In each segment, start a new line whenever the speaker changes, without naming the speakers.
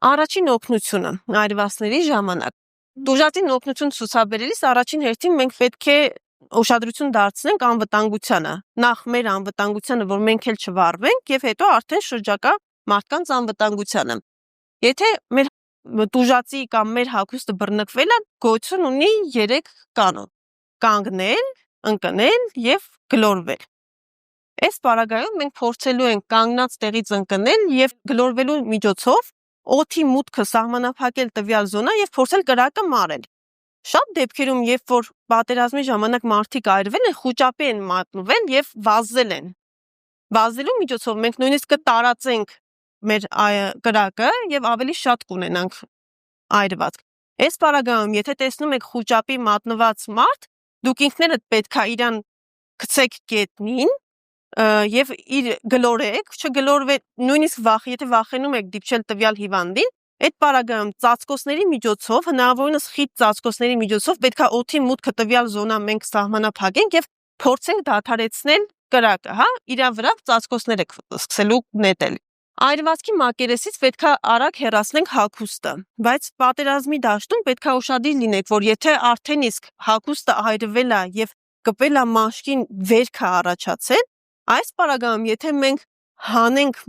Առաջին օգնությունը այրվածների ժամանակ։ Տուժածին օգնություն ցուցաբերելիս առաջին հերթին մենք պետք է ուշադրություն դարձնենք անվտանգությանը։ Նախ մեր անվտանգությանը, որ մենք էլ չվառվենք, եւ հետո արդեն շրջակա մարդկանց անվտանգությանը։ Եթե մեր տուժածի կամ մեր հագուստը բռնկվել է, գոյություն ունի 3 կանոն. կանգնել, ընկնել եւ գլորվել։ Այս պարագայում մենք փորձելու ենք կանգնած տեղից ընկնել եւ գլորվելու միջոցով օդի մուտքը սահմանափակել տվյալ զոնա եւ փորձել կրակը մարել։ Շատ դեպքերում, երբ որ պատերազմի ժամանակ մարդիկ այրվել են, խուճապի են մատնվել եւ վազել են։ Վազելու միջոցով մենք նույնիսկ կտարածենք մեր կրակը եւ ավելի շատ կունենանք այրված։ Այս պարագայում, եթե տեսնում եք խուճապի մատնված մարդ, դուք ինքներդ պետքա իրան գցեք գետնին եւ իր գլորեք, չգլորվեք, նույնիսկ եթե վախենում եք դիպչել տվյալ հիվանդին, այդ պարագայում ծածկոցների միջոցով, հնարավորինս խիտ ծածկոցների միջոցով պետքա օդի մուտքը տվյալ զոնա մենք սահմանափակենք եւ փորձենք դադարեցնել կրակը, հա, իր վրա ծածկոցներ եք սկսելու նետել։ Այրվածքի մակերեսից պետքա արագ հեռացնենք հագուստը, բայց պատերազմի դաշտում պետքա ուշադիր լինեք, որ եթե արդեն իսկ հագուստը այրվել է եւ կպել է մաշկին վերքը առաջացել, այս պարագայում եթե մենք հանենք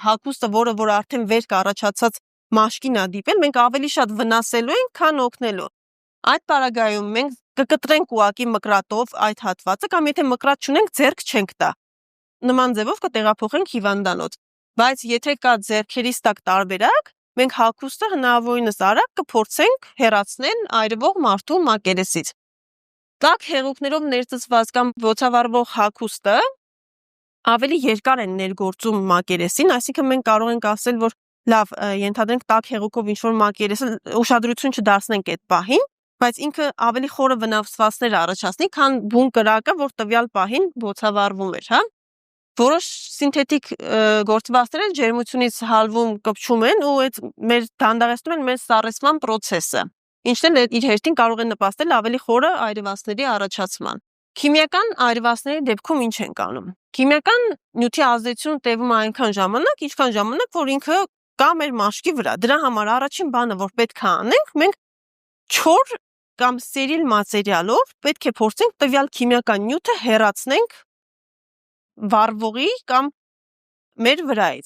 հագուստը, որ արդեն վերք առաջացած մաշկին է դիպել, մենք ավելի շատ վնասելու ենք, քան օգնելու։ Այդ պարագայում մենք կկտրենք ուղակի մկրատով այդ հատվածը, կամ եթե մկրատ չունենք, ձեռք չենք տա։ Նման ձևով կտեղափոխենք հիվանդանոց։ Բայց եթե կա ձեռքերից տակ տարբերակ, մենք հագուստը հնարավորինս արագ կփորձենք հեռացնել այրվող մարդու մակերեսից։ Տաք հեղուկներով ներծծված կամ ոցավառվող հագուստը ավելի երկար են ներգործում մակերեսին, այսինքն մենք կարող ենք ասել, որ լավ, ենթադրենք տաք հեղուկով ինչ-որ մակերեսը ուշադրություն չդարձնենք այդ պահին, բայց ինքը ավելի խորը վնասվածքներ առաջացնի, քան բուն կրակը, որ տվյալ պահին ոցավառվում էր, հա։ Որոշ սինթետիկ գործվածքներ ջերմությունից հալվում, կպչում են ու այդ դանդաղեցնում են մեր սառեցման process-ը, ինչն էլ իր հերթին կարող է նպաստել ավելի խորը այրվածքների առաջացման։ Քիմիական այրվածքների դեպքում ինչ ենք անում։ Քիմիական նյութի ազդեցությունը տևում է այնքան ժամանակ, ինչքան ժամանակ, որ ինքը կա մեր մաշկի վրա։ Դրա համար առաջին բանը, որ պետք է անենք, մենք չոր կամ սերիլ մատերիալով պետք է փորձենք տվյալ քիմիական նյութը հեռացնենք վառվողի կամ մեր վրայից։